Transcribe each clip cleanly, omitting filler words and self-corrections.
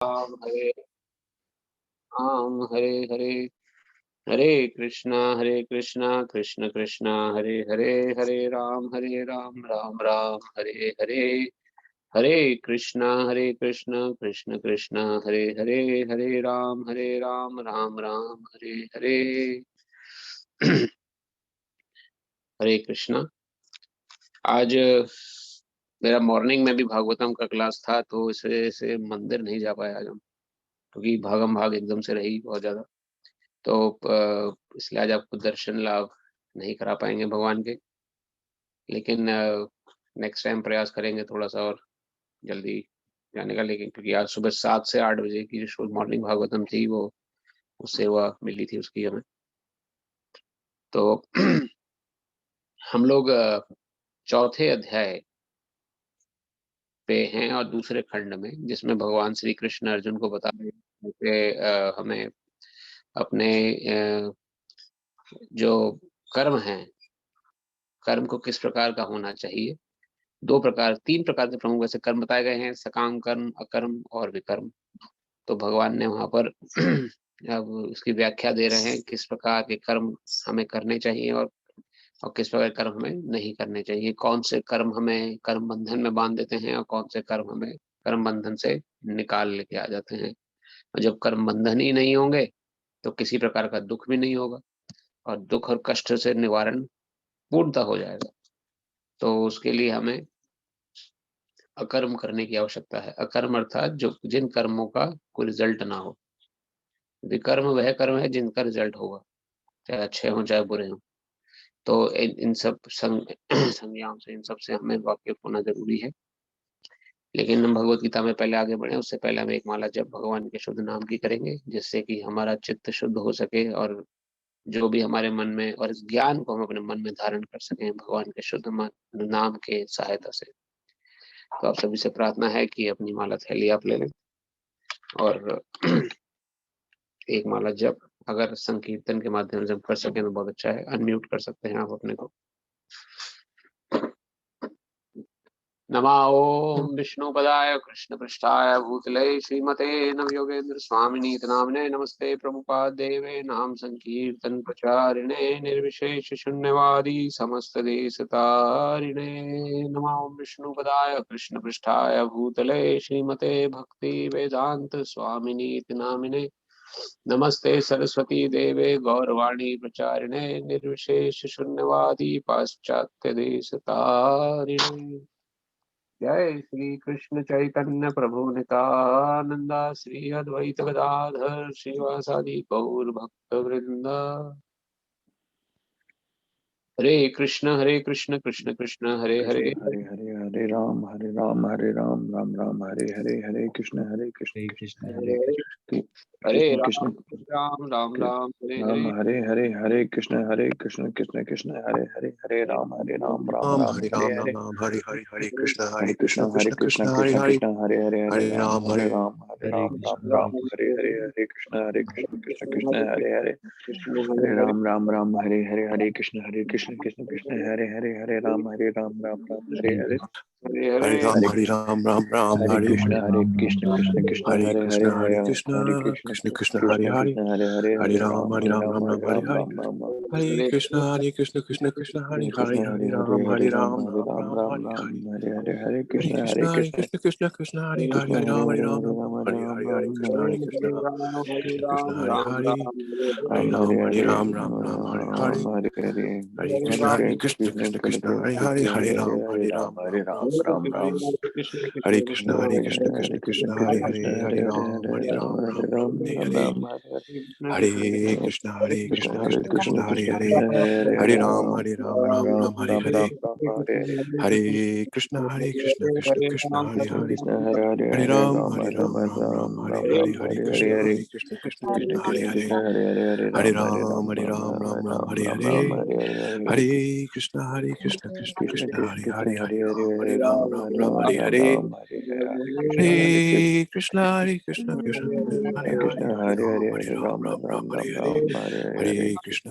राम हरे राम हरे हरे, हरे कृष्णा कृष्ण कृष्णा हरे हरे, हरे राम राम राम हरे हरे, हरे कृष्णा कृष्ण कृष्ण हरे हरे, हरे राम राम राम हरे हरे। हरे कृष्णा। आज मेरा मॉर्निंग में भी भागवतम का क्लास था, तो इस वजह से मंदिर नहीं जा पाया आज हम, क्योंकि भागम भाग एकदम से रही बहुत ज्यादा। तो इसलिए आज आपको दर्शन लाभ नहीं करा पाएंगे भगवान के, लेकिन नेक्स्ट टाइम प्रयास करेंगे थोड़ा सा और जल्दी जाने का। लेकिन क्योंकि आज सुबह 7 से 8 बजे की जो मॉर्निंग भागवतम थी, वो सेवा मिली थी उसकी हमें। तो हम लोग चौथे अध्याय पे हैं और दूसरे खंड में, जिसमें भगवान श्री कृष्ण अर्जुन को बता रहे हैं कि हमें अपने अ, जो कर्म हैं, कर्म को किस प्रकार का होना चाहिए। तीन प्रकार के प्रमुख वैसे कर्म बताए गए हैं: सकाम कर्म, अकर्म और विकर्म। तो भगवान ने वहां पर अब उसकी व्याख्या दे रहे हैं किस प्रकार के कर्म हमें करने चाहिए और किस प्रकार के कर्म हमें नहीं करने चाहिए। कौन से कर्म हमें कर्म बंधन में बांध देते हैं और कौन से कर्म हमें कर्म बंधन से निकाल लेके आ जाते हैं। और जब कर्म बंधन ही नहीं होंगे तो किसी प्रकार का दुख भी नहीं होगा, और दुख और कष्ट से निवारण पूर्णतः हो जाएगा। तो उसके लिए हमें अकर्म करने की आवश्यकता है। अकर्म अर्थात जो जिन कर्मों का कोई रिजल्ट ना हो। विकर्म वह कर्म है जिनका रिजल्ट होगा, चाहे अच्छे हों चाहे बुरे हों। तो इन सब संज्ञाओं से, इन सब से हमें वाकिफ होना जरूरी है। लेकिन हम भगवत गीता में पहले आगे बढ़े उससे पहले हम एक माला जप भगवान के शुद्ध नाम की करेंगे, जिससे कि हमारा चित्त शुद्ध हो सके और जो भी हमारे मन में, और इस ज्ञान को हम अपने मन में धारण कर सकें भगवान के शुद्ध नाम के सहायता से। तो आप सभी से प्रार्थना है कि अपनी माला थैली आप ले लें और एक माला जप अगर संकीर्तन के माध्यम से हम कर सकें तो बहुत अच्छा है। अनम्यूट कर सकते हैं आप अपने को। नमा ओम विष्णुपदाय कृष्ण पृष्ठाय भूतले श्रीमते नवयोगेन्द्र स्वामिनी नामिने नमस्ते प्रभुपादेवे नाम संकीर्तन प्रचारिणे निर्विशेष शून्यवादी समस्त देश तारिणे। नमा ओम विष्णुपदाय कृष्ण पृष्ठाय भूतले श्रीमते भक्ति वेदांत स्वामिनी नामिने नमस्ते सरस्वती देवे गौरवाणी प्रचारिणे निर्विशेष शून्यवादी पाश्चात्य देश तारिणे। जय श्री कृष्ण चैतन्य प्रभु नित्यानंदा, श्री अद्वैत गदाधर श्रीवासादि गौर भक्त वृंदा। हरे कृष्ण कृष्ण कृष्ण हरे हरे, कृष्ण हरे हरे, हरे राम राम राम राम हरे हरे, हरे कृष्ण कृष्ण हरे कृष्ण राम कृष्ण राम राम राम हरे राम हरे, हरे हरे, हरे कृष्ण कृष्ण कृष्ण हरे हरे, हरे राम राम राम हरे हरे, हरे हरे, हरे कृष्ण हरे कृष्ण कृष्ण हरे कृष्ण हरे, कृष्ण हरे हरे, हरे राम हरे हरे राम राम राम हरे हरे, हरे कृष्ण कृष्ण कृष्ण हरे हरे, हरे राम राम हरे हरे, हरे कृष्ण कृष्ण कृष्ण हरे हरे, हरे राम राम हरे हरे, हरे हरे हरे, राम हरे हरे राम राम राम हरे हरे कृष्ण हरे, कृष्ण कृष्ण हरे हरे कृष्ण हरे, हरे हरे कृष्ण कृष्ण कृष्ण हरे कृष्ण हरे, कृष्ण हरे हरे, हरे हरे राम राम राम हरे हरे, राम हरे हरे कृष्ण कृष्ण हरे हरे हरे, कृष्ण हरे हरे राम राम राम राम हरे राम हरे, हरे हरे, हरे हरे कृष्ण कृष्ण कृष्ण हरे हरे, कृष्ण हरे हरे राम राम राम हरे हरे, हरे कृष्ण कृष्ण राम हरे राम हरे, राम हरे हरे हरे, राम हरे राम राम हरे हरे, हरे हरे, हरे कृष्ण कृष्ण हरे हरे, हरे राम राम हरे, राम हरे हरे कृष्ण कृष्ण हरे हरे, हरे राम राम हरे, हरे कृष्ण कृष्ण हरे हरे, हरे राम राम हरे हरे, हरे कृष्ण कृष्ण हरे हरे, कृष्ण हरे हरे, हरे हरे राम हरे हरे, हरे हरे कृष्ण कृष्ण हरे कृष्ण हरे, कृष्ण हरे हरे, हरे हरे राम राम हरे हरे, हरे हरे, हरे कृष्ण कृष्ण कृष्ण कृष्ण हरे कृष्ण हरे, हरे हरे हरे, हरे राम हरे हरे, हरे हरे कृष्ण हरे कृष्ण हरे हरे कृष्ण हरे, हरे हरे, हरे हरे हरे हरे, हरे हरे हरे कृष्ण कृष्ण हरे कृष्ण कृष्ण हरे हरे, कृष्ण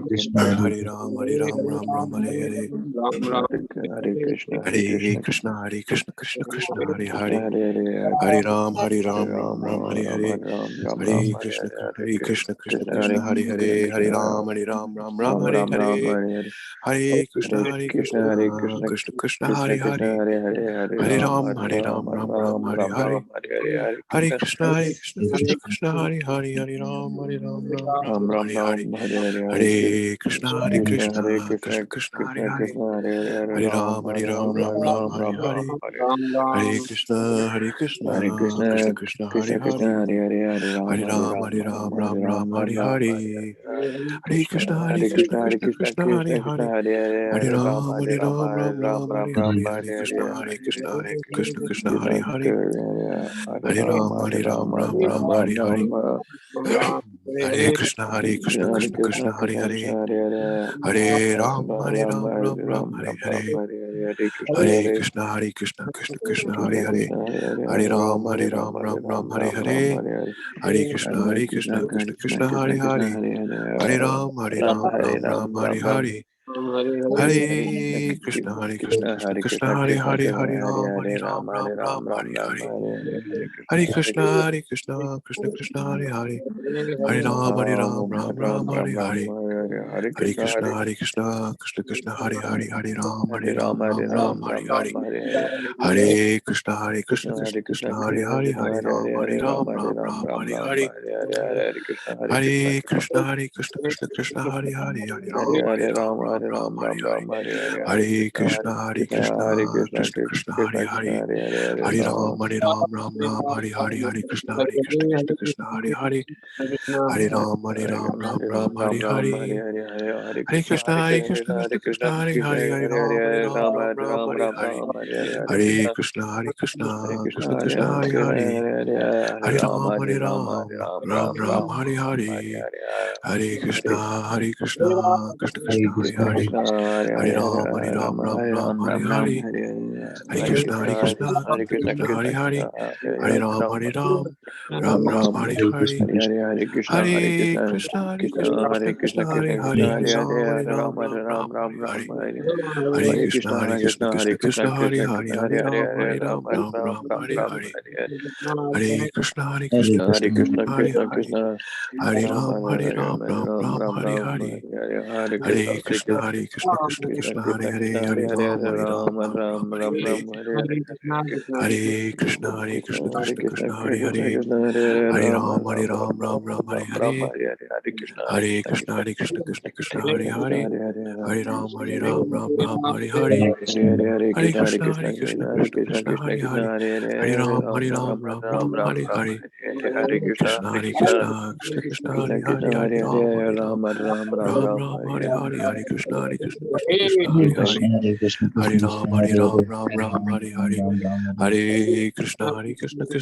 कृष्ण हरे राम हरे हरे, हरे कृष्ण हरे Krishna Krishna Krishna Hare Hare, Krishna Hare Hare, Hare Ram Ram Ram Hare Hare. Hare Krishna Krishna Krishna Hare Hare. Hare Ram Ram Hare Hare. Hare Krishna Krishna Krishna Hare Hare. Hare Ram Ram Hare Hare. Hare Krishna Krishna Hare Hare. Hare Ram Ram Hare Hare. Hare Krishna Krishna Krishna Hare Hare. Hare Ram Ram Hare Hare. Hare Krishna Krishna Krishna Hare Hare. Hare Ram Ram Hare Hare. Hare Krishna Krishna Krishna Hare Hare. Hare Ram Ram Hare Hare. Hare Krishna Krishna Krishna Hare Hare. Hare Ram Ram Hare Hare. Hare Krishna Krishna Krishna Hare Hare. Hare Ram Ram Hare Hare. Hare Krishna Krishna Krishna Hare Hare. Hare Ram Ram Hare Hare. Hare Krishna Krishna Krishna Hare Hare. Hare Ram Ram Hare Hare. Hare Krishna Krishna Hare Hare. Hare Ram Ram Hare Hare. Hare Krishna Krishna Hare Hare. Hare Ram Ram Hare Hare. Hare Krishna Krishna Hare Hare. Hare Ram Ram Hare Hare. Hare Krishna Krishna Hare Hare. Hare Ram Ram Hare Hare. Hare Krishna Krishna Hare Hare. Hare Ram Ram Hare Hare. Hare Krishna Krishna Hare Hare. Hare Ram Ram Hare Hare. Hare Krishna Krishna Hare Hare. Hare Ram Ram Hare Hare. Hare Krishna Krishna Hare Hare. Hare Ram Ram Hare Hare. Hare Krishna Krishna Hare Hare. Hare Ram Ram Hare Hare. Hare Krishna Krishna Hare Hare. Hare Ram Ram Hare Hare. Hare Krishna Krishna Hare Hare. Hare Ram Ram Hare Hare. Hare Krishna Krishna Hare Hare. Hare Ram Ram Hare Hare. Hare Krishna Krishna Hare Hare. Hare Ram Ram Hare Hare. Hare Krishna Krishna Hare Hare. Hare Ram Ram Hare Hare. Hare Krishna Krishna Hare Hare. Hare Ram Ram Hare Hare. Hare Krishna Krishna Hare Hare. Hare Ram Ram Hare Hare. Hare Krishna Krishna Hare Hare. Hare Ram Ram Hare Hare. Hare Krishna Krishna Hare Hare. Hare Ram Ram Hare Hare. Krishna Krishna Hare Hare. Hare Ram Ram Hare Hare. Hare Krishna Krishna Hare Hare. Hare Ram Ram Hare Hare. Hare Krishna Krishna Hare Hare. Hare Ram Ram Hare Hare. Hare Krishna Krishna Hare Hare. Hare Ram Ram Hare Hare. Hare Krishna Krishna Hare Hare. Hare Ram Ram Hare Hare. Hare Krishna Krishna Hare Hare. Hare Ram Ram Hare Hare. Hare Krishna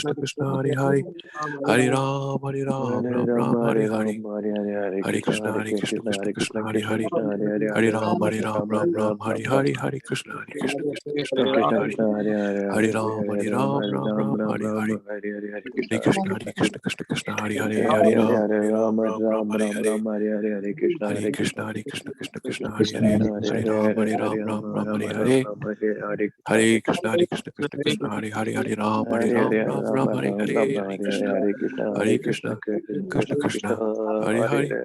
Krishna Hare Hare. Hare Ram Ram Hare Hare. Hare Krishna Krishna Hare Hare. Hare Ram Ram Hare Hare. Hare Krishna Krishna Hare Hare. Hare Ram Ram Hare Hare. Hare Krishna Krishna Hare Hare. Hare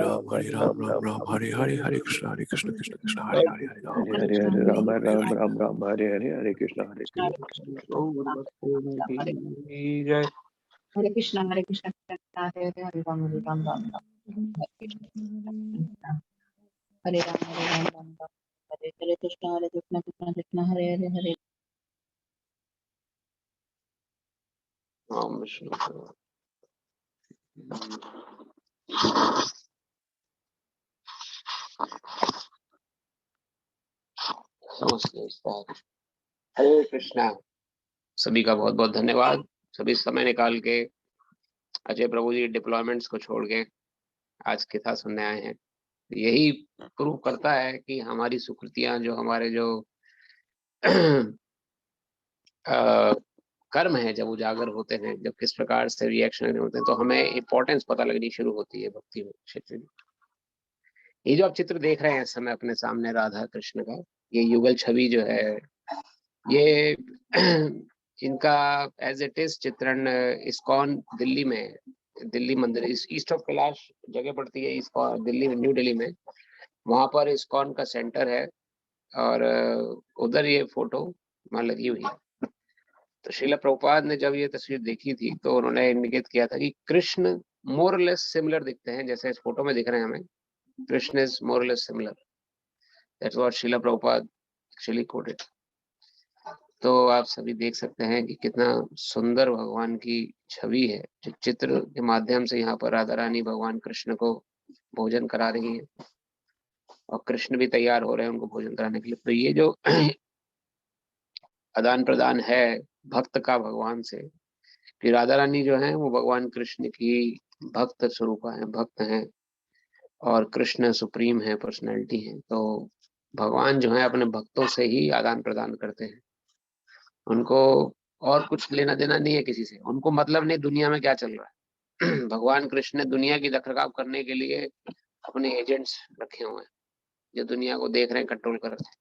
Ram Hare Hare. Hare Krishna Krishna Hare Hare Hare Ram Ram Ram Hare Ram Ram Hare Krishna Krishna Krishna Hare Hare Hare Ram Vishnu. हरे कृष्णा। सभी का बहुत बहुत धन्यवाद। सभी समय निकाल के अजय प्रभु जी deployments को छोड़ के आज कथा सुनने आए हैं। यही प्रूव करता है कि हमारी सुकृतियां, जो हमारे जो कर्म है, जब उजागर होते हैं, जब किस प्रकार से रिएक्शन होते हैं, तो हमें इम्पोर्टेंस पता लगनी शुरू होती है भक्ति में क्षेत्र में। ये जो आप चित्र देख रहे हैं इस समय अपने सामने राधा कृष्ण का, ये युगल छवि जो है, ये इनका एज इट इज चित्रण इस्कॉन दिल्ली में, दिल्ली मंदिर ईस्ट ऑफ कैलाश जगह पड़ती है इस्कॉन दिल्ली में, न्यू दिल्ली में, वहां पर इस्कॉन का सेंटर है और उधर ये फोटो वहां लगी हुई है। तो श्रील प्रभुपाद ने जब ये तस्वीर देखी थी तो उन्होंने इंडिकेट किया था कि कृष्ण मोरलेस सिमिलर दिखते हैं जैसे इस फोटो में दिख रहे हैं हमें, Krishna is more or less similar, that's what Shrila Prabhupada actually quoted. तो आप सभी देख सकते हैं कि कितना सुंदर भगवान की छवि है, जो चित्र के माध्यम से यहाँ पर राधा रानी भगवान कृष्ण को भोजन करा रही है और कृष्ण भी तैयार हो रहे हैं उनको भोजन कराने के लिए। तो ये जो आदान प्रदान है भक्त का भगवान से, कि राधा रानी जो है वो भगवान कृष्ण की भक्त स्वरूपा है, भक्त हैं, और कृष्ण सुप्रीम है, पर्सनैलिटी है। तो भगवान जो है अपने भक्तों से ही आदान प्रदान करते हैं, उनको और कुछ लेना देना नहीं है किसी से, उनको मतलब नहीं दुनिया में क्या चल रहा है। भगवान कृष्ण ने दुनिया की रखरखाव करने के लिए अपने एजेंट्स रखे हुए हैं जो दुनिया को देख रहे हैं, कंट्रोल कर रहे हैं,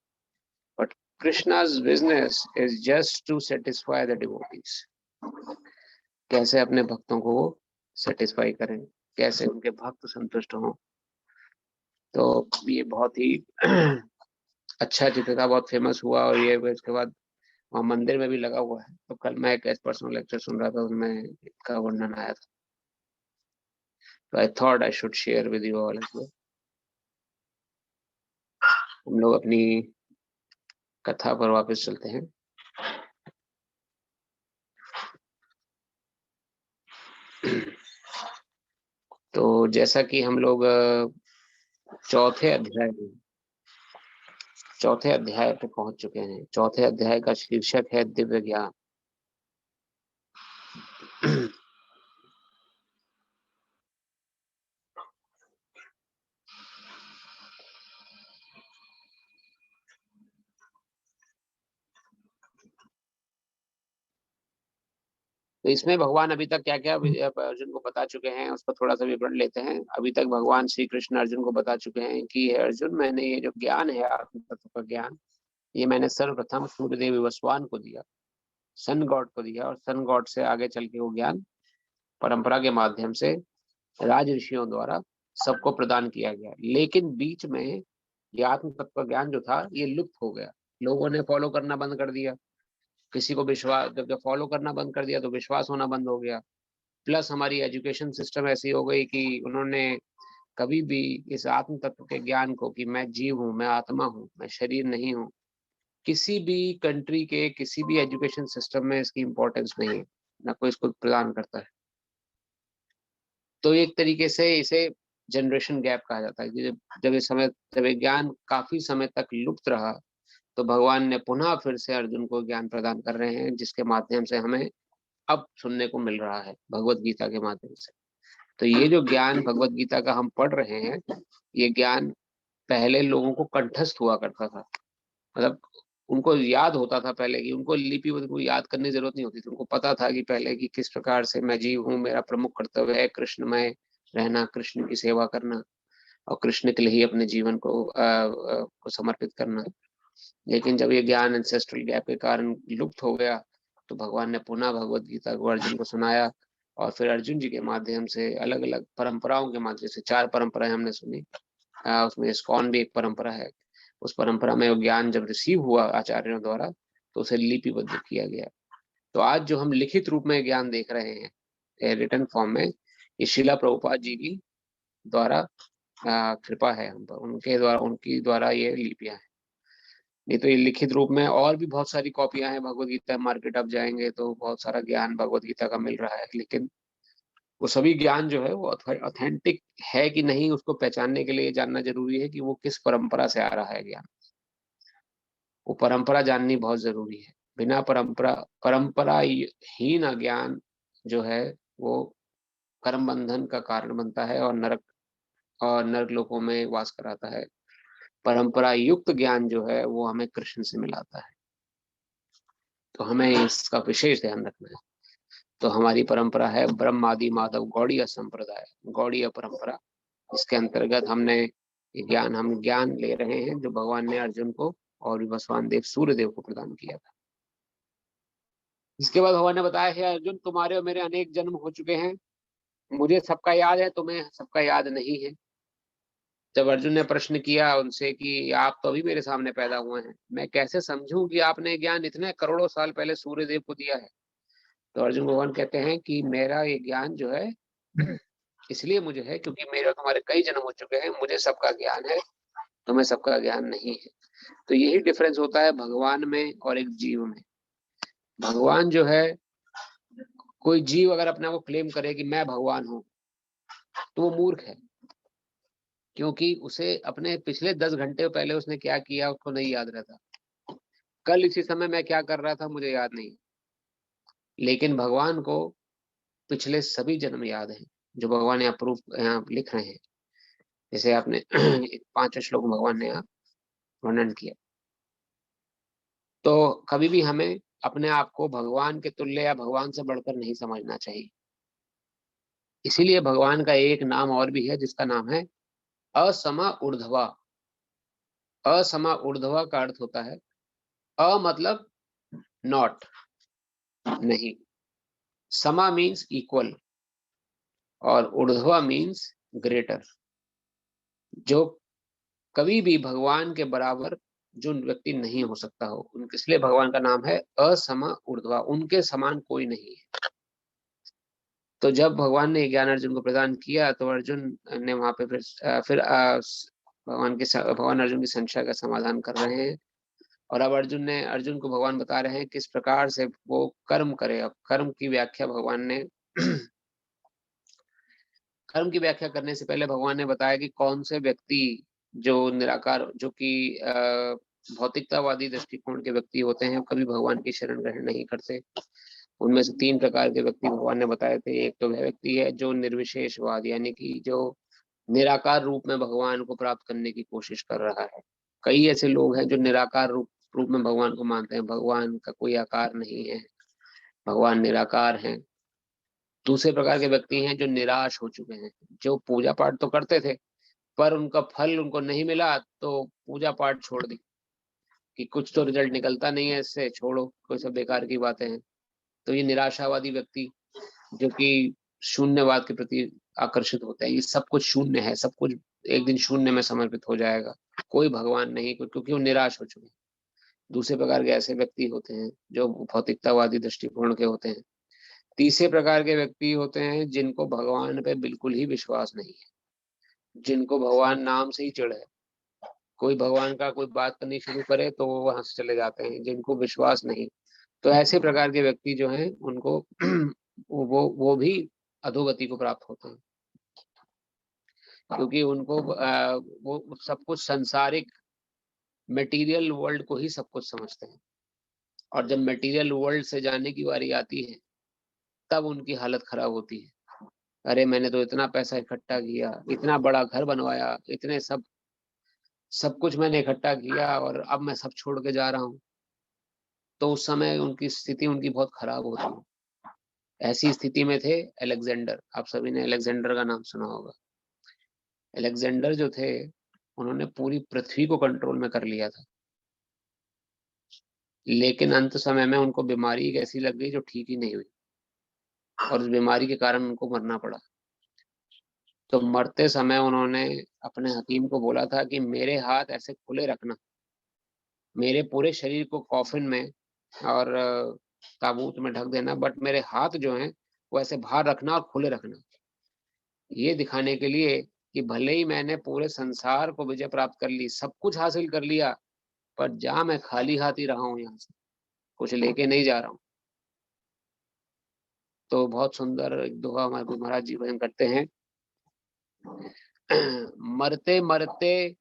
but Krishna's business is just to satisfy the devotees. कैसे अपने भक्तों को सेटिस्फाई करें, कैसे उनके भक्त संतुष्ट हों। तो ये बहुत ही अच्छा चित्र था, बहुत फेमस हुआ, और ये इसके बाद वहाँ मंदिर में भी लगा हुआ है। तो कल मैं एक पर्सनल लेक्चर सुन रहा था, उसमें इसका वर्णन आया था, तो I thought I should share with you all. हम लोग अपनी कथा पर वापस चलते हैं। तो जैसा कि हम लोग चौथे अध्याय पे पहुंच चुके हैं। चौथे अध्याय का शीर्षक है दिव्य ज्ञान। तो इसमें भगवान अभी तक क्या क्या अर्जुन को बता चुके हैं उसको थोड़ा सा विवरण लेते हैं। अभी तक भगवान श्री कृष्ण अर्जुन को बता चुके हैं कि अर्जुन, मैंने ये जो ज्ञान है आत्म तत्व का ज्ञान, ये मैंने सर्वप्रथम सूर्यदेव विवस्वान को दिया, सन गॉड को दिया, और सन गॉड से आगे चल के वो ज्ञान परंपरा के माध्यम से राज ऋषियों द्वारा सबको प्रदान किया गया। लेकिन बीच में ये आत्म तत्व का ज्ञान जो था ये लुप्त हो गया, लोगों ने फॉलो करना बंद कर दिया, किसी को विश्वास, जब फॉलो करना बंद कर दिया तो विश्वास होना बंद हो गया। प्लस हमारी एजुकेशन सिस्टम ऐसी हो गई कि उन्होंने कभी भी इस आत्म तत्व के ज्ञान को, कि मैं जीव हूँ, मैं आत्मा हूँ, मैं शरीर नहीं हूँ, किसी भी कंट्री के किसी भी एजुकेशन सिस्टम में इसकी इम्पोर्टेंस नहीं है, ना कोई इसको प्रदान करता है। तो एक तरीके से इसे जनरेशन गैप कहा जाता है कि जब ये ज्ञान काफी समय तक लुप्त रहा, तो भगवान ने पुनः फिर से अर्जुन को ज्ञान प्रदान कर रहे हैं, जिसके माध्यम से हमें अब सुनने को मिल रहा है भगवत गीता के माध्यम से। तो ये जो ज्ञान भगवत गीता का हम पढ़ रहे हैं, ये ज्ञान पहले लोगों को कंठस्थ हुआ करता था, मतलब उनको याद होता था पहले, कि उनको लिपिबद्ध को याद करने की जरूरत नहीं होती थी। उनको पता था कि पहले कि किस प्रकार से मैं जीव हूँ, मेरा प्रमुख कर्तव्य है कृष्णमय रहना, कृष्ण की सेवा करना और कृष्ण के लिए ही अपने जीवन को समर्पित करना। लेकिन जब ये ज्ञान एंसेस्ट्रल गैप के कारण लुप्त हो गया, तो भगवान ने पुनः भगवत गीता को अर्जुन को सुनाया, और फिर अर्जुन जी के माध्यम से अलग अलग परंपराओं के माध्यम से 4 परंपराएं हमने सुनी। उसमें इस्कॉन भी एक परंपरा है। उस परंपरा में वो ज्ञान जब रिसीव हुआ आचार्यों द्वारा, तो उसे लिपिबद्ध किया गया। तो आज जो हम लिखित रूप में ज्ञान देख रहे हैं रिटन फॉर्म में, ये शिला प्रभुपाद जी की द्वारा कृपा है हम पर, उनकी द्वारा ये लिपियां हैं। नहीं तो ये लिखित रूप में और भी बहुत सारी कॉपियां हैं भगवत गीता, मार्केट आप जाएंगे तो बहुत सारा ज्ञान भगवत गीता का मिल रहा है, लेकिन वो सभी ज्ञान जो है वो ऑथेंटिक है कि नहीं, उसको पहचानने के लिए जानना जरूरी है कि वो किस परंपरा से आ रहा है ज्ञान। वो परंपरा जाननी बहुत जरूरी है। बिना परंपरा हीन अज्ञान जो है वो कर्म बंधन का कारण बनता है और नरक लोकों में वास कराता है। परंपरा युक्त ज्ञान जो है वो हमें कृष्ण से मिलाता है। तो हमें इसका विशेष ध्यान रखना है। तो हमारी परंपरा है ब्रह्मादि माधव गौड़ीय संप्रदाय, गौड़ीय परंपरा। इसके अंतर्गत हम ज्ञान ले रहे हैं जो भगवान ने अर्जुन को और विवस्वान देव सूर्यदेव को प्रदान किया था। इसके बाद भगवान ने बताया, हे अर्जुन, तुम्हारे और मेरे अनेक जन्म हो चुके हैं, मुझे सबका याद है, तुम्हें सबका याद नहीं है। जब अर्जुन ने प्रश्न किया उनसे कि आप तो अभी मेरे सामने पैदा हुए हैं, मैं कैसे समझूं कि आपने ज्ञान इतने करोड़ों साल पहले सूर्य देव को दिया है। तो अर्जुन भगवान कहते हैं कि मेरा ये ज्ञान जो है इसलिए मुझे है क्योंकि मेरे और तुम्हारे कई जन्म हो चुके हैं, मुझे सबका ज्ञान है, तुम्हें सबका ज्ञान नहीं है। तो यही डिफरेंस होता है भगवान में और एक जीव में। भगवान जो है, कोई जीव अगर अपने को क्लेम करे कि मैं भगवान हूं, तो वो मूर्ख है, क्योंकि उसे अपने पिछले 10 घंटे पहले उसने क्या किया उसको नहीं याद रहता। कल इसी समय मैं क्या कर रहा था मुझे याद नहीं। लेकिन भगवान को पिछले सभी जन्म याद हैं, जो भगवान यहाँ प्रूफ यहाँ लिख रहे हैं। जैसे आपने 5वें श्लोक में भगवान ने यहाँ वर्णन किया। तो कभी भी हमें अपने आप को भगवान के तुल्य या भगवान से बढ़कर नहीं समझना चाहिए। इसीलिए भगवान का एक नाम और भी है जिसका नाम है असमा ऊर्ध्वा। असमा ऊर्ध्वा का अर्थ होता है अ मतलब नॉट, नहीं, समा मीन्स इक्वल और ऊर्ध्वा मीन्स ग्रेटर। जो कभी भी भगवान के बराबर जो व्यक्ति नहीं हो सकता हो, इसलिए भगवान का नाम है असमा ऊर्ध्वा, उनके समान कोई नहीं है। तो जब भगवान ने ज्ञान अर्जुन को प्रदान किया तो अर्जुन ने वहां पे फिर भगवान अर्जुन की संशय का समाधान कर रहे हैं। और अब अर्जुन को भगवान बता रहे हैं किस प्रकार से वो कर्म करे। अब कर्म की व्याख्या भगवान ने कर्म की व्याख्या करने से पहले भगवान ने बताया कि कौन से व्यक्ति जो निराकार, जो कि भौतिकतावादी दृष्टिकोण के व्यक्ति होते हैं, कभी भगवान की शरण ग्रहण नहीं करते। उनमें से 3 प्रकार के व्यक्ति भगवान ने बताए थे। एक तो वह व्यक्ति है जो निर्विशेषवाद, यानी कि जो निराकार रूप में भगवान को प्राप्त करने की कोशिश कर रहा है। कई ऐसे लोग हैं जो निराकार रूप में भगवान को मानते हैं, भगवान का कोई आकार नहीं है, भगवान निराकार है। दूसरे प्रकार के व्यक्ति हैं जो निराश हो चुके हैं, जो पूजा पाठ तो करते थे पर उनका फल उनको नहीं मिला तो पूजा पाठ छोड़ दी कि कुछ तो रिजल्ट निकलता नहीं है इससे, छोड़ो, कोई सब बेकार की बातें हैं। तो ये निराशावादी व्यक्ति जो कि शून्यवाद के प्रति आकर्षित होते हैं, ये सब कुछ शून्य है, सब कुछ एक दिन शून्य में समर्पित हो जाएगा, कोई भगवान नहीं, क्योंकि वो निराश हो चुके हैं। दूसरे प्रकार के ऐसे व्यक्ति होते हैं जो भौतिकतावादी दृष्टिकोण के होते हैं। तीसरे प्रकार के व्यक्ति होते हैं जिनको भगवान पे बिल्कुल ही विश्वास नहीं है, जिनको भगवान नाम से ही चिढ़ है। कोई भगवान का कोई बात करनी शुरू करे तो वो वहां से चले जाते हैं, जिनको विश्वास नहीं। तो ऐसे प्रकार के व्यक्ति जो हैं उनको वो भी अधोगति को प्राप्त होते हैं, क्योंकि उनको वो सब कुछ सांसारिक मटेरियल वर्ल्ड को ही सब कुछ समझते हैं। और जब मटेरियल वर्ल्ड से जाने की बारी आती है तब उनकी हालत खराब होती है। अरे मैंने तो इतना पैसा इकट्ठा किया, इतना बड़ा घर बनवाया, इतने सब कुछ मैंने इकट्ठा किया और अब मैं सब छोड़ के जा रहा हूँ। तो उस समय उनकी स्थिति उनकी बहुत खराब होती है। ऐसी स्थिति में थे अलेक्जेंडर। आप सभी ने अलेक्जेंडर का नाम सुना होगा। अलेक्जेंडर जो थे उन्होंने पूरी पृथ्वी को कंट्रोल में कर लिया था, लेकिन अंत समय में उनको बीमारी एक ऐसी लग गई जो ठीक ही नहीं हुई और उस बीमारी के कारण उनको मरना पड़ा। तो मरते समय उन्होंने अपने हकीम को बोला था कि मेरे हाथ ऐसे खुले रखना, मेरे पूरे शरीर को कॉफिन में और ताबूत में ढक देना, बट मेरे हाथ जो हैं वो ऐसे बाहर रखना और खुले रखना, ये दिखाने के लिए कि भले ही मैंने पूरे संसार को विजय प्राप्त कर ली, सब कुछ हासिल कर लिया, पर जहां मैं खाली हाथ ही रहा हूँ, यहाँ से कुछ लेके नहीं जा रहा हूँ। तो बहुत सुंदर एक दोहा हमारे गुरु महाराज जी भजन करते हैं। मरते मरते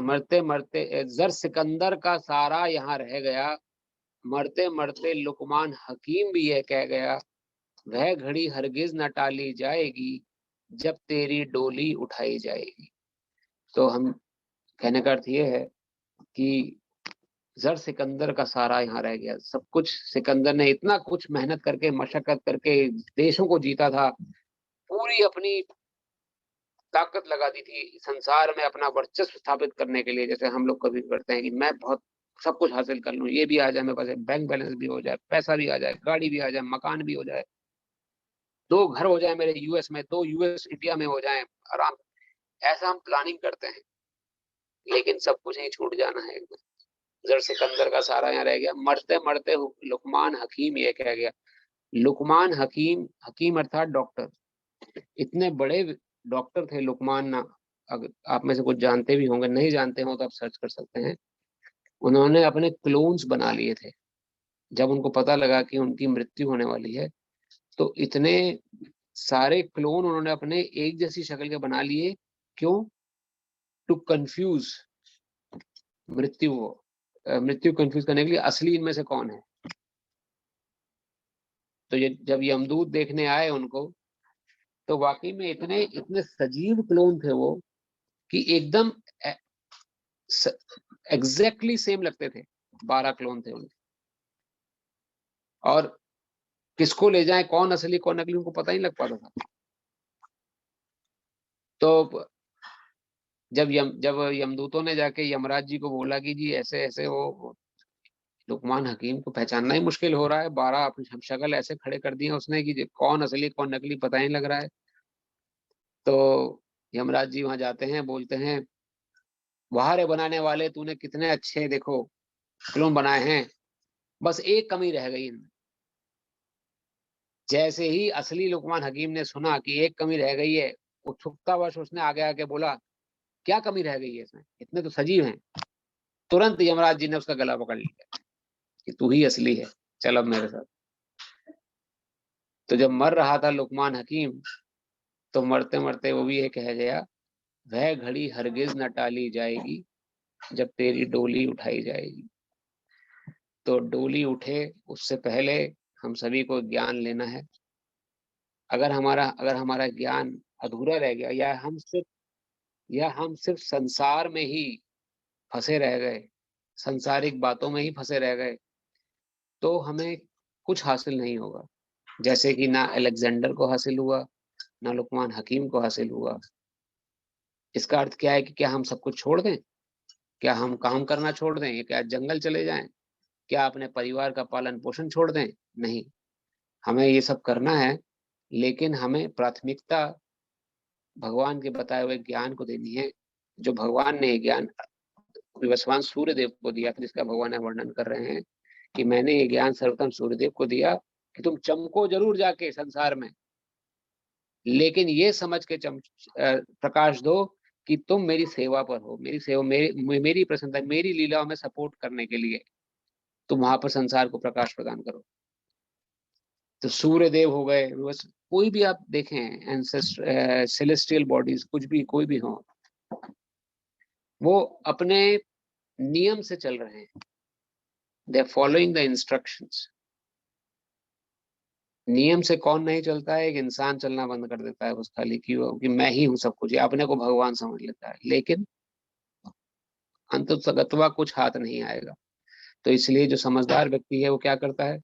मरते मरते जर सिकंदर का सारा यहाँ रह गया, मरते मरते लुकमान हकीम भी यह कह गया, वह घड़ी हरगिज न टाली जाएगी जब तेरी डोली उठाई जाएगी। तो हम कहने का अर्थ ये है कि जर सिकंदर का सारा यहाँ रह गया, सब कुछ सिकंदर ने इतना कुछ मेहनत करके मशक्कत करके देशों को जीता था, पूरी अपनी ताकत लगा दी थी संसार में अपना वर्चस्व स्थापित करने के लिए। जैसे हम लोग कभी करते हैं कि मैं बहुत सब कुछ हासिल कर लूं, ये भी आ जाए मेरे पास, बैंक बैलेंस भी हो जाए, पैसा भी आ जाए, गाड़ी भी आ जाए, मकान भी हो जाए, 2 घर हो जाए मेरे यूएस में, 2 यूएस इंडिया में हो जाए आराम। ऐसा हम प्लानिंग करते हैं, लेकिन सब कुछ ही छूट जाना है। जर सिकंदर का सारा यहाँ रह गया। मरते मरते लुकमान हकीम ये कह गया। लुकमान हकीम, हकीम अर्थात डॉक्टर, इतने बड़े डॉक्टर थे लुकमान ना। अगर आप में से कुछ जानते भी होंगे, नहीं जानते हो तो आप सर्च कर सकते हैं। उन्होंने अपने क्लोन्स बना लिए थे। जब उनको पता लगा कि उनकी मृत्यु होने वाली है, तो इतने सारे क्लोन उन्होंने अपने एक जैसी शक्ल के बना लिए। क्यों? टू कंफ्यूज मृत्यु को, मृत्यु कंफ्यूज करने के लिए असली इनमें से कौन है। तो ये जब यमदूत देखने आए उनको, तो वाकई में इतने इतने सजीव क्लोन थे वो कि एकदम एग्जैक्टली सेम लगते थे। 12 क्लोन थे उनके, और किसको ले जाए, कौन असली कौन नकली, उनको पता ही लग पाता था। तो जब यमदूतों ने जाके यमराज जी को बोला कि जी ऐसे ऐसे वो लुकमान हकीम को पहचानना ही मुश्किल हो रहा है, 12 अपनी शक्ल ऐसे खड़े कर दिए उसने कि कौन असली कौन नकली पता ही लग रहा है। तो यमराज जी वहां जाते हैं, बोलते हैं, वहारे बनाने वाले, तूने कितने अच्छे देखो क्लोन बनाए हैं, बस एक कमी रह गई इनमें। जैसे ही असली लुकमान हकीम ने सुना कि एक कमी रह गई है, उत्सुकतावश उसने आगे आके बोला, क्या कमी रह गई है इसमें, इतने तो सजीव हैं। तुरंत यमराज जी ने उसका गला पकड़ लिया कि तू ही असली है, चल अब मेरे साथ। तो जब मर रहा था लुकमान हकीम, तो मरते मरते वो भी ये कह गया, वह घड़ी हरगिज न टाली जाएगी जब तेरी डोली उठाई जाएगी। तो डोली उठे उससे पहले हम सभी को ज्ञान लेना है। अगर हमारा ज्ञान अधूरा रह गया, या हम सिर्फ संसार में ही फंसे रह गए, संसारिक बातों में ही फंसे रह गए, तो हमें कुछ हासिल नहीं होगा। जैसे कि ना अलेक्जेंडर को हासिल हुआ, ना लुकमान हकीम को हासिल हुआ। इसका अर्थ क्या है कि क्या हम सब कुछ छोड़ दें? क्या हम काम करना छोड़ दें? क्या जंगल चले जाएं? क्या अपने परिवार का पालन पोषण छोड़ दें? नहीं, हमें ये सब करना है, लेकिन हमें प्राथमिकता भगवान के बताए हुए ज्ञान को देनी है। जो भगवान ने ज्ञान विवस्वान सूर्यदेव को दिया, जिसका भगवान वर्णन कर रहे हैं कि मैंने ये ज्ञान सर्वप्रथम सूर्यदेव को दिया कि तुम चमको जरूर जाके संसार में, लेकिन ये समझ के प्रकाश दो कि तुम मेरी सेवा पर हो, मेरी सेवा, मेरी प्रसन्नता, मेरी लीलाओं में सपोर्ट करने के लिए तुम वहां पर संसार को प्रकाश प्रदान करो। तो सूर्य देव हो गए, बस कोई भी आप देखें सेलेस्टियल बॉडीज, कुछ भी कोई भी हो, वो अपने नियम से चल रहे हैं। They are following the instructions. नियम से कौन नहीं चलता है? एक इंसान चलना बंद कर देता है बस, खाली कि मैं ही हूं सब कुछ, या अपने को भगवान समझ लेता है, लेकिन अंततः कुछ हाथ नहीं आएगा। तो इसलिए जो समझदार व्यक्ति है वो क्या करता है?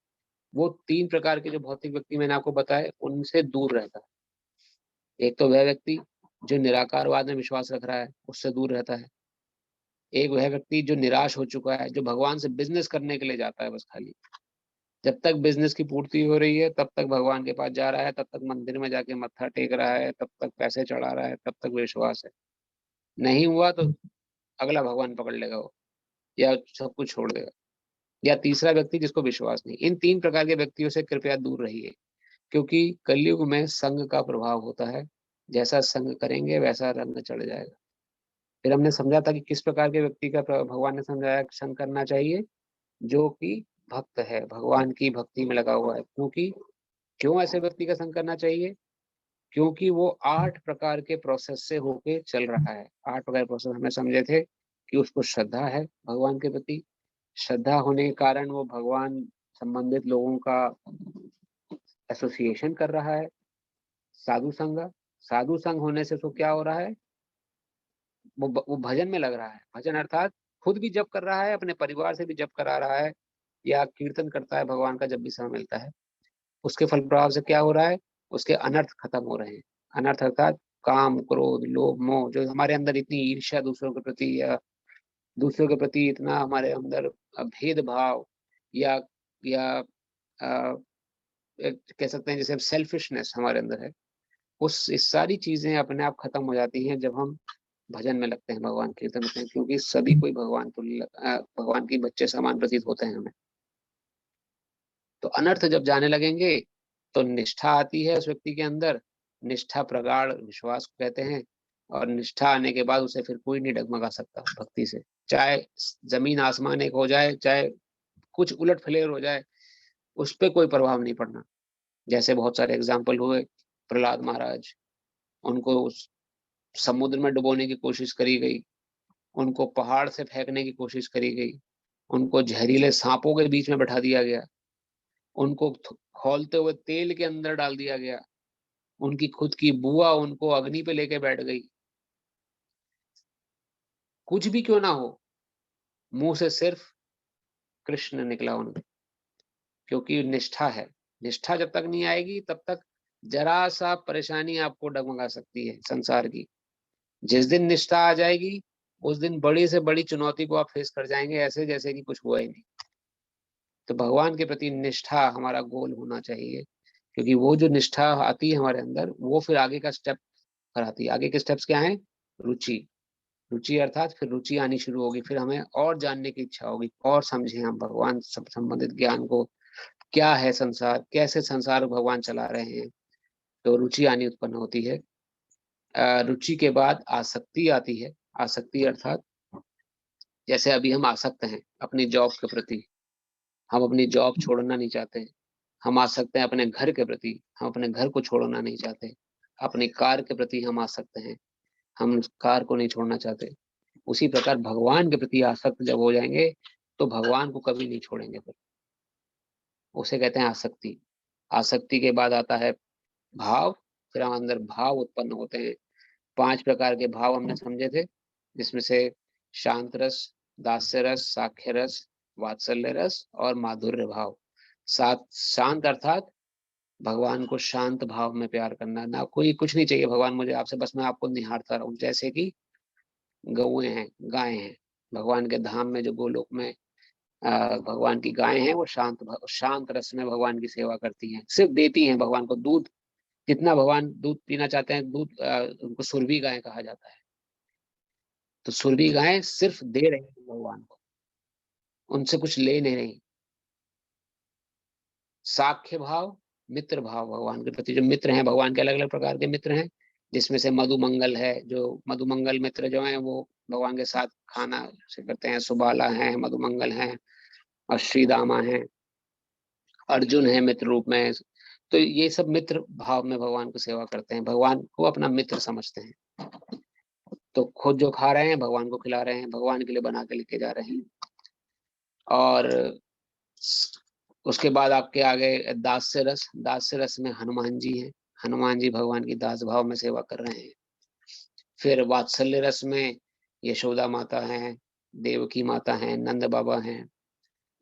वो 3 प्रकार के जो भौतिक व्यक्ति मैंने आपको बताए, उनसे दूर रहता है। एक तो वह व्यक्ति जो निराकारवाद में विश्वास रख रहा है, उससे दूर रहता है। एक वह व्यक्ति जो निराश हो चुका है, जो भगवान से बिजनेस करने के लिए जाता है बस खाली, जब तक बिजनेस की पूर्ति हो रही है तब तक भगवान के पास जा रहा है, तब तक मंदिर में जाके मत्था टेक रहा है, तब तक पैसे चढ़ा रहा है, तब तक विश्वास है। नहीं हुआ तो अगला भगवान पकड़ लेगा वो, या सब कुछ छोड़ देगा। या तीसरा व्यक्ति जिसको विश्वास नहीं। इन 3 प्रकार के व्यक्तियों से कृपया दूर रहिए, क्योंकि कलयुग में संग का प्रभाव होता है। जैसा संग करेंगे वैसा रंग चढ़ जाएगा। फिर हमने समझा था कि किस प्रकार के व्यक्ति का भगवान ने समझाया संग करना चाहिए, जो कि भक्त है, भगवान की भक्ति में लगा हुआ है। क्यों ऐसे व्यक्ति का संग करना चाहिए? क्योंकि वो 8 प्रकार के प्रोसेस से होके चल रहा है। 8 प्रकार के प्रोसेस हमने समझे थे कि उसको श्रद्धा है भगवान के प्रति, श्रद्धा होने के कारण वो भगवान संबंधित लोगों का एसोसिएशन कर रहा है। साधु संग होने से उसको क्या हो रहा है? वो भजन में लग रहा है। भजन अर्थात खुद भी जप कर रहा है, अपने परिवार से भी जप करा रहा है, या कीर्तन करता है भगवान का जब भी समय मिलता है। उसके फल प्रभाव से क्या हो रहा है? उसके अनर्थ खत्म हो रहे हैं। अनर्थ अर्थात काम, क्रोध, लोभ, मोह, जो हमारे अंदर इतनी ईर्ष्या दूसरों के प्रति, या दूसरों के प्रति इतना हमारे अंदर भेदभाव या कह सकते हैं जैसे सेल्फिशनेस हमारे अंदर है, इस सारी चीजें अपने आप खत्म हो जाती हैं जब हम भजन में लगते हैं, भगवान कीर्तन करते हैं, क्योंकि सभी कोई भगवान के बच्चे समान प्रतीत होते हैं हमें। तो अनर्थ जब जाने लगेंगे तो निष्ठा आती है उस व्यक्ति के अंदर। निष्ठा प्रगाढ़ विश्वास को कहते हैं, और निष्ठा आने के बाद उसे फिर कोई नहीं डगमगा सकता भक्ति से। चाहे जमीन आसमान एक हो जाए, चाहे कुछ उलट फलेर हो जाए, उस पर कोई प्रभाव नहीं पड़ना। जैसे बहुत सारे एग्जाम्पल हुए, प्रहलाद महाराज, उनको उस समुद्र में डुबोने की कोशिश करी गई, उनको पहाड़ से फेंकने की कोशिश करी गई, उनको जहरीले सांपों के बीच में बैठा दिया गया, उनको खौलते हुए तेल के अंदर डाल दिया गया, उनकी खुद की बुआ उनको अग्नि पे लेके बैठ गई। कुछ भी क्यों ना हो, मुंह से सिर्फ कृष्ण निकला उनके, क्योंकि निष्ठा है। निष्ठा जब तक नहीं आएगी तब तक जरा सा परेशानी आपको डगमगा सकती है संसार की। जिस दिन निष्ठा आ जाएगी उस दिन बड़ी से बड़ी चुनौती को आप फेस कर जाएंगे, ऐसे जैसे कि कुछ हुआ ही नहीं। तो भगवान के प्रति निष्ठा हमारा गोल होना चाहिए, क्योंकि वो जो निष्ठा आती है हमारे अंदर, वो फिर आगे का स्टेप कराती है। आगे के स्टेप्स क्या हैं? रुचि। रुचि अर्थात फिर रुचि आनी शुरू होगी, फिर हमें और जानने की इच्छा होगी, और समझें हम भगवान संबंधित ज्ञान को, क्या है संसार, कैसे संसार भगवान चला रहे हैं। तो रुचि आनी उत्पन्न होती है। रुचि के बाद आसक्ति आती है। आसक्ति अर्थात जैसे अभी हम आसक्त हैं अपनी जॉब के प्रति, हम अपनी जॉब छोड़ना नहीं चाहते। हम आसक्त हैं अपने घर के प्रति, हम अपने घर को छोड़ना नहीं चाहते। अपनी कार के प्रति हम आसक्त हैं, हम उस कार को नहीं छोड़ना चाहते। उसी प्रकार भगवान के प्रति आसक्त जब हो जाएंगे तो भगवान को कभी नहीं छोड़ेंगे फिर। उसे कहते हैं आसक्ति। आसक्ति के बाद आता है भाव। फिर हम अंदर भाव उत्पन्न होते हैं। 5 प्रकार के भाव हमने समझे थे, जिसमें से शांत रस, दास्य रस, साख्य रस, वात्सल्य रस और माधुर्य भाव। शांत अर्थात भगवान को शांत भाव में प्यार करना, ना कोई कुछ नहीं चाहिए भगवान मुझे आपसे, बस मैं आपको निहारता रहूं। जैसे कि गौएं हैं, गायें हैं, भगवान के धाम में जो गोलोक में भगवान की गायें हैं, वो शांत रस में भगवान की सेवा करती हैं, सिर्फ देती हैं भगवान को दूध। जितना भगवान दूध पीना चाहते हैं, दूध उनको सुरभि गाय कहा जाता है। तो सुरभि गायें सिर्फ दे रही हैं भगवान को, उनसे कुछ ले नहीं रही। साख्य भाव, मित्र भाव, भगवान के प्रति जो मित्र हैं, भगवान के अलग अलग प्रकार के मित्र हैं, जिसमें से मधुमंगल है। जो मधुमंगल मित्र जो हैं वो भगवान के साथ खाना से करते हैं। सुबाला हैं, मधुमंगल हैं, और श्रीदामा हैं, अर्जुन है मित्र रूप में। तो ये सब मित्र भाव में भगवान को सेवा करते हैं, भगवान को अपना मित्र समझते हैं। तो खुद जो खा रहे हैं भगवान को खिला रहे हैं, भगवान के लिए बना के लेके जा रहे हैं। और उसके बाद आपके आगे दास्य रस। दास्य रस में हनुमान जी हैं, हनुमान जी भगवान की दास भाव में सेवा कर रहे हैं। फिर वात्सल्य रस में यशोदा माता हैं, देवकी माता हैं, नंद बाबा हैं,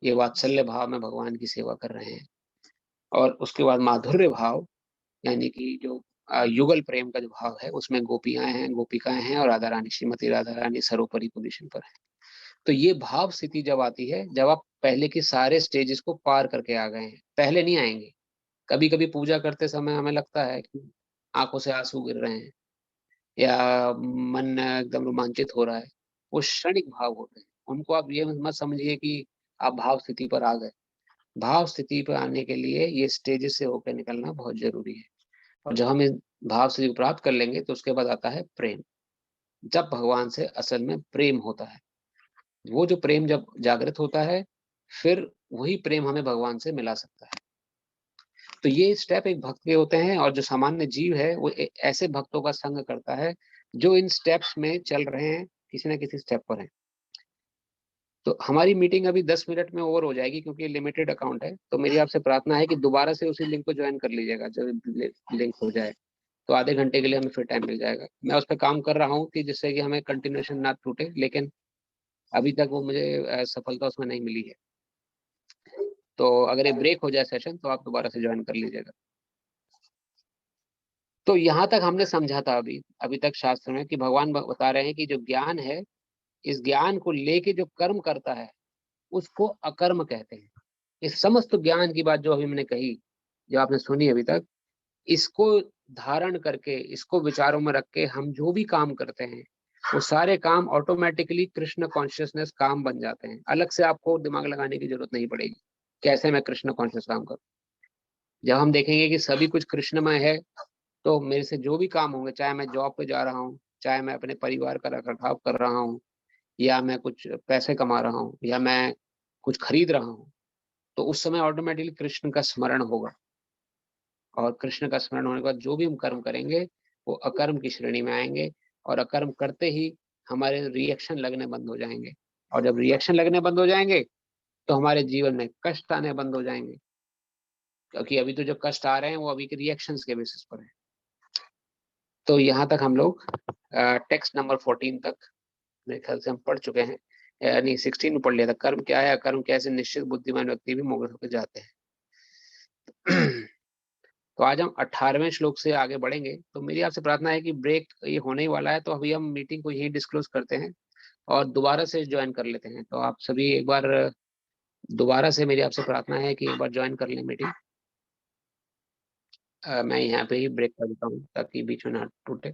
ये वात्सल्य भाव में भगवान की सेवा कर रहे हैं। और उसके बाद माधुर्य भाव, यानी कि जो युगल प्रेम का जो भाव है, उसमें गोपियां हैं, गोपिकाएं हैं, और राधा रानी, श्रीमती राधा रानी सर्वोपरि पोजीशन पर है। तो ये भाव स्थिति जब आती है, जब आप पहले के सारे स्टेजेस को पार करके आ गए हैं, पहले नहीं आएंगे। कभी कभी पूजा करते समय हमें लगता है कि आंखों से आंसू गिर रहे हैं, या मन एकदम रोमांचित हो रहा है। वो क्षणिक भाव होते हैं, उनको आप ये मत समझिए कि आप भाव स्थिति पर आ गए। भाव स्थिति पर आने के लिए ये स्टेजेस से होकर निकलना बहुत जरूरी है। और जब हम इस भाव स्थिति को प्राप्त कर लेंगे तो उसके बाद आता है प्रेम। जब भगवान से असल में प्रेम होता है, वो जो प्रेम जब जागृत होता है, फिर वही प्रेम हमें भगवान से मिला सकता है। तो ये स्टेप एक भक्त के होते हैं, और जो सामान्य जीव है वो ऐसे भक्तों का संग करता है जो इन स्टेप्स में चल रहे हैं, किसी ना किसी स्टेप पर हैं। तो हमारी मीटिंग अभी 10 मिनट में ओवर हो जाएगी, क्योंकि लिमिटेड अकाउंट है। तो मेरी आपसे प्रार्थना है कि दोबारा से उसी लिंक को ज्वाइन कर लीजिएगा जब लिंक हो जाए। तो आधे घंटे के लिए हमें फिर टाइम मिल जाएगा। मैं उस पर काम कर रहा हूँ कि जिससे कि हमें कंटिन्यूएशन ना टूटे, लेकिन अभी तक वो मुझे सफलता उसमें नहीं मिली है। तो अगर ये ब्रेक हो जाए सेशन तो आप दोबारा से ज्वाइन कर लीजिएगा। तो यहाँ तक हमने समझा था अभी अभी तक शास्त्र में कि भगवान बता रहे हैं कि जो ज्ञान है इस ज्ञान को लेके जो कर्म करता है उसको अकर्म कहते हैं। इस समस्त ज्ञान की बात जो अभी मैंने कही, जो आपने सुनी अभी तक, इसको धारण करके, इसको विचारों में रख के हम जो भी काम करते हैं वो सारे काम ऑटोमेटिकली कृष्ण कॉन्शियसनेस काम बन जाते हैं। अलग से आपको दिमाग लगाने की जरूरत नहीं पड़ेगी कैसे मैं कृष्ण कॉन्शियस काम करूं। जब हम देखेंगे कि सभी कुछ कृष्णमय है, तो मेरे से जो भी काम होंगे, चाहे मैं जॉब पे जा रहा हूँ, चाहे मैं अपने परिवार का रखरखाव कर रहा हूँ, या मैं कुछ पैसे कमा रहा हूँ, या मैं कुछ खरीद रहा हूँ, तो उस समय ऑटोमेटिकली कृष्ण का स्मरण होगा। और कृष्ण का स्मरण होने के बाद जो भी हम कर्म करेंगे वो अकर्म की श्रेणी में आएंगे। और अकर्म करते ही हमारे रिएक्शन लगने बंद हो जाएंगे। और जब रिएक्शन लगने बंद हो जाएंगे तो हमारे जीवन में कष्ट आने बंद हो जाएंगे, क्योंकि अभी तो जो कष्ट आ रहे हैं वो अभी के रिएक्शंस के बेसिस पर है। तो यहाँ तक हम लोग टेक्स्ट नंबर 14 तक मेरे ख्याल से हम पढ़ चुके हैं, यानी 16 में पढ़ लिया था। कर्म क्या है, अकर्म कैसे निश्चित बुद्धिमान व्यक्ति भी मुक्त होकर जाते हैं। तो आज हम 18वें श्लोक से आगे बढ़ेंगे। तो मेरी आपसे प्रार्थना है कि ब्रेक ये होने ही वाला है, तो अभी हम मीटिंग को यही डिस्क्लोज करते हैं और दोबारा से ज्वाइन कर लेते हैं। तो आप सभी एक बार दोबारा से मेरी आपसे प्रार्थना है कि एक बार ज्वाइन कर लें मीटिंग। मैं यहाँ पे ही ब्रेक कर देता हूँ ताकि बीच में ना टूटे।